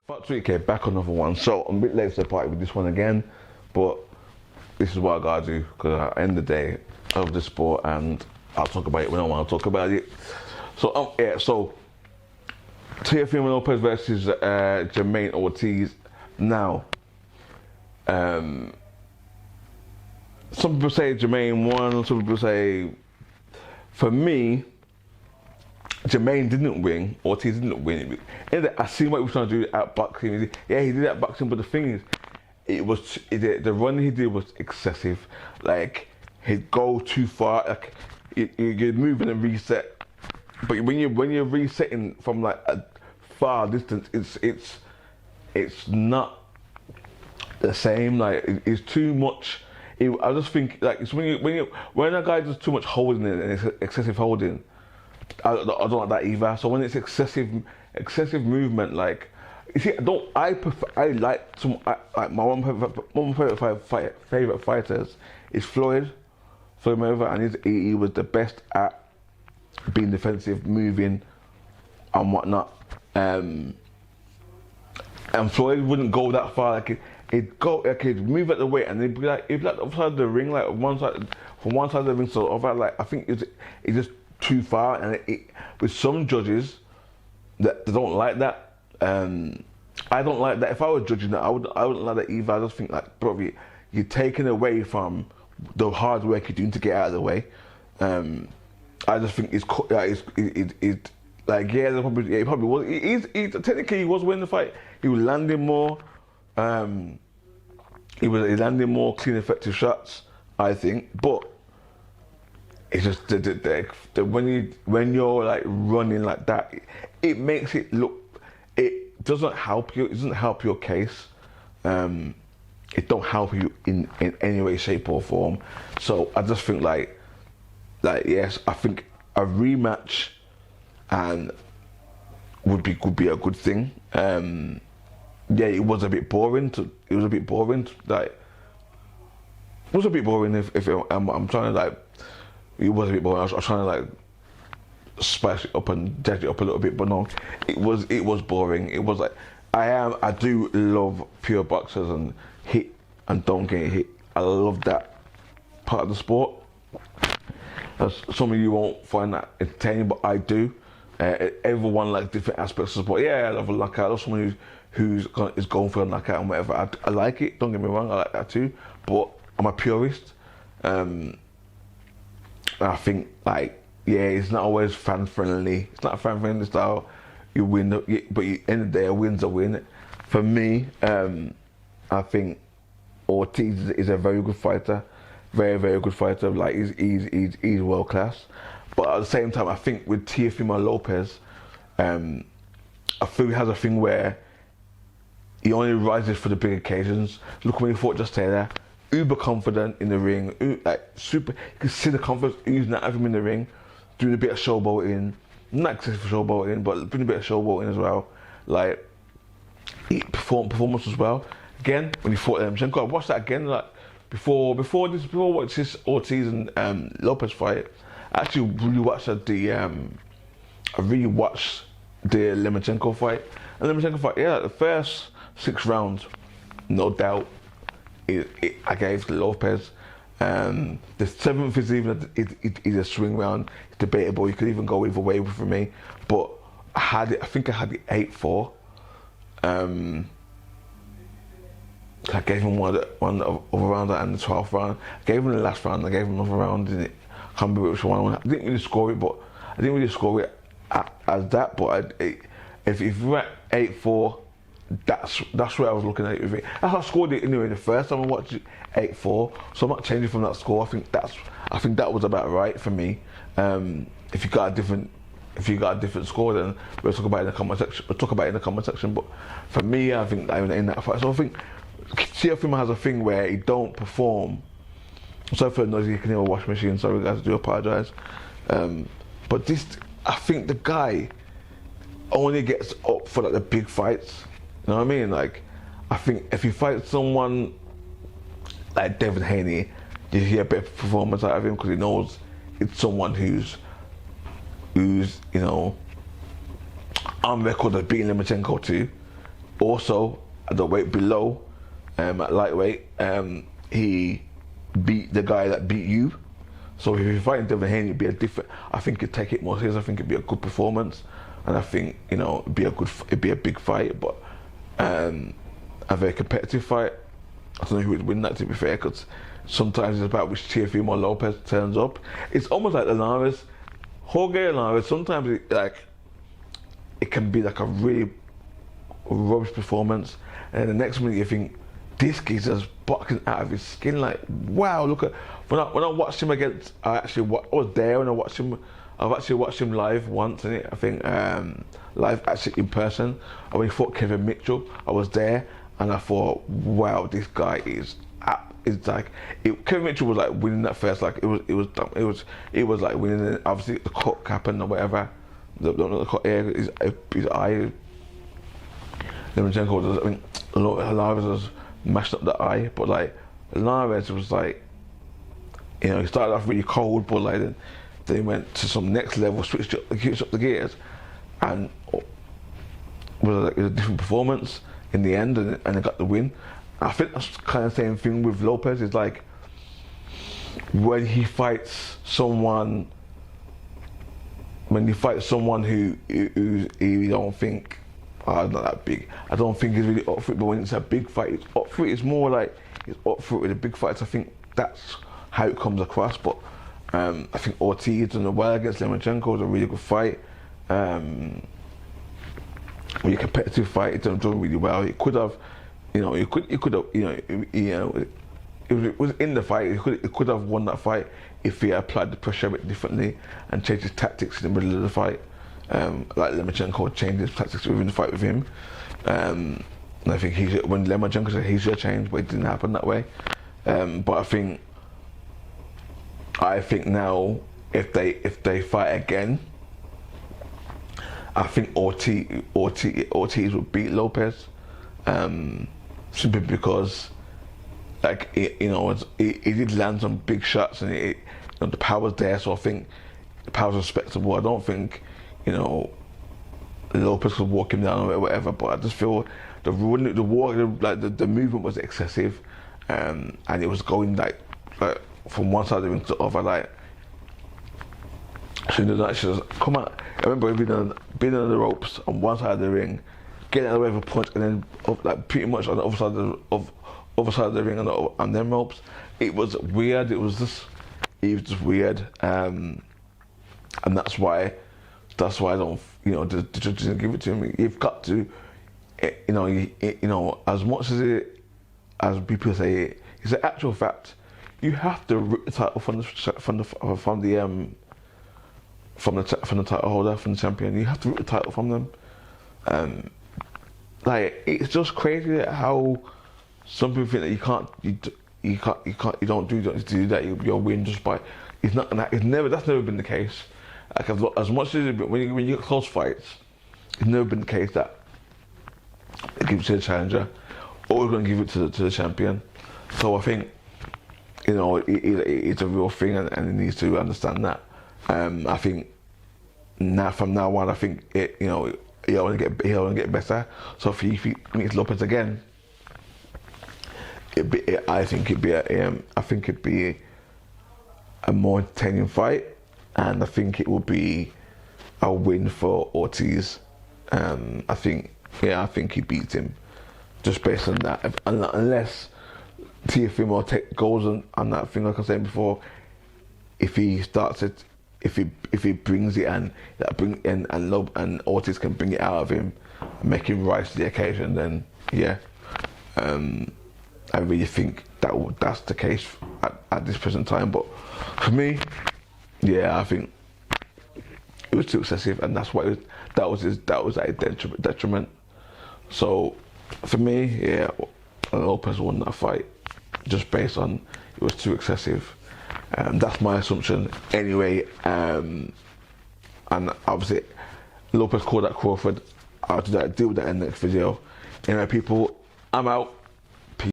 But 3K back on another one. So I'm a bit late to the party with this one again, but this is what I gotta do because at the end of the day, I love this sport and I'll talk about it when I want to talk about it. So so Teofimo Lopez versus Jamaine Ortiz. Now, some people say Jamaine won. Some people say, for me, Jamaine didn't win. Ortiz didn't win. I see what he was trying to do at boxing. Yeah, he did that boxing, but the thing is, the run he did was excessive. Like, he'd go too far. Like, you're moving and reset. But when you're resetting from like a far distance, it's not the same. Like, it's too much. I just think like it's when a guy does too much holding and it's excessive holding. I don't like that either. So when it's excessive movement, like you see, I like my one favorite fighters is Floyd Mayweather, and he was the best at being defensive, moving, and whatnot. And Floyd wouldn't go that far. Like he'd move at the weight, and he'd be like outside of the ring, like from one side of the ring to the other. Like I think it's just too far, and with some judges that they don't like that. I don't like that. If I was judging that, I wouldn't like that either. I just think like probably you're taking away from the hard work you're doing to get out of the way. I just think it's like he probably was. Technically he was winning the fight. He was landing more. He landing more clean, effective shots, I think, but. It's just when you're like running like that, it makes it look. It doesn't help you. It doesn't help your case. It don't help you in any way, shape or form. So I just think like yes, I think a rematch and would be a good thing. Yeah, it was a bit boring. It was a bit boring. If I'm trying to like. It was a bit boring. I was trying to like spice it up and jazz it up a little bit, but no, it was boring. It was like I do love pure boxers and hit and don't get hit. I love that part of the sport. Some of you won't find that entertaining, but I do. Everyone likes different aspects of sport. Yeah, I love a knockout. I love someone who's going for a knockout and whatever. I like it. Don't get me wrong. I like that too. But I'm a purist. I think like it's not always fan friendly. It's not a fan friendly style. You win, but at the end of the day, a win's a win. For me, I think Ortiz is a very good fighter, very very good fighter. Like he's world class. But at the same time, I think with Teofimo Lopez, I feel he has a thing where he only rises for the big occasions. Look when he fought just there. Uber confident in the ring, like super. You can see the confidence oozing out of him in the ring, doing a bit of showboating, not excessive showboating, but doing a bit of showboating as well. Like performance as well. Again, when he fought Lomachenko, I watched that again. Like before I watched this Ortiz and Lopez fight, I actually rewatched I rewatched the Lomachenko fight. And Lomachenko fight, yeah, the first 6 rounds, no doubt. I gave to Lopez. The 7th is even is a swing round. It's debatable. You could even go either way for me. But I think I had the 8-4. I gave him one of round and the 12th round. I gave him the last round. I gave him another round. I can't remember which one. I didn't really score it, but I didn't really score it as that. But if we're at 8-4. That's where I was looking at it with it. That's how I scored it anyway the first time I watched it, 8-4. So I'm not changing from that score. I think that was about right for me. If you got a different score, then we'll talk about it in the comment section. But for me, I think in that fight. So I think Teofimo has a thing where he don't perform. Sorry for the noise. You can hear a washing machine. Sorry guys, I do apologise. But I think the guy only gets up for like the big fights. You know what I mean? Like, I think if you fight someone like Devin Haney, you hear a better performance out of him because he knows it's someone who's on record as beating Lomachenko too. Also, at the weight below, at lightweight, he beat the guy that beat you. So if you're fighting Devin Haney, it'd be a different. I think you'd take it more serious. I think it'd be a good performance, and I think it'd be a big fight, but a very competitive fight. I don't know who would win that, to be fair, because sometimes it's about which Teofimo or Lopez turns up. It's almost like Linares, Jorge Linares. Sometimes it can be like a really rubbish performance, and the next minute you think this kid's just boxing out of his skin. Like, wow, look at when I watched him against. I was there when I watched him. I've actually watched him live once, and I think live actually in person. And when he fought Kevin Mitchell, I was there, and I thought, wow, this guy is. It's like Kevin Mitchell was like winning that first. Like it was like winning. And obviously the cut happened or whatever. The cut his eye. Lomachenko, I mean, Linares was mashed up the eye, but like Linares was like, he started off really cold, but like then he went to some next level, switched up the gears, and was like a different performance in the end, and they got the win. I think that's kind of the same thing with Lopez. It's like when he fights someone who you don't think. Not that big. I don't think he's really up for it, but when it's a big fight, it's up for it. It's more like he's up for it with the big fights. I think that's how it comes across. But I think Ortiz done well against Lomachenko. Was a really good fight. Really competitive fight. He done really well. He could have, it was in the fight. He could have won that fight if he applied the pressure a bit differently and changed his tactics in the middle of the fight. Like Lomachenko changed his tactics within the fight with him. And I think when Lomachenko said he should have changed, but it didn't happen that way. But I think now if they fight again, I think Ortiz would beat Lopez, simply because he did land some big shots and the power's there. So I think the power's respectable. I don't think Lopez could walk him down or whatever, but I just feel the movement was excessive, and it was going like from one side of the ring to the other. Like, she just come out. I remember being on the ropes on one side of the ring, getting out of the way of a punch, and then pretty much on the other side of the ring and them ropes. It was weird. It was just weird, and that's why I don't, the judge didn't give it to him. You've got to, as much as people say it's an actual fact. You have to rip the title from the title holder, from the champion. You have to rip the title from them. It's just crazy how some people think that you don't do that. You'll win just by. That's never been the case. Like, as much as when you get close fights, it's never been the case that they give it to the challenger, or going to give it to the champion. So I think it's a real thing, and he needs to understand that. I think from now on, I think he'll only get better. So if he meets Lopez again, I think it'd be a more entertaining fight. And I think it will be a win for Ortiz. I think he beats him just based on that. Unless Teofimo goes on that thing, like I said before, if he starts it, if he brings it and Ortiz can bring it out of him and make him rise to the occasion, then I really think that's the case at this present time. But for me, I think it was too excessive, and that's why that was a detriment. So for me, Lopez won that fight just based on it was too excessive. That's my assumption anyway. And obviously, Lopez called out Crawford. I'll deal with that in the next video. Anyway, people, I'm out.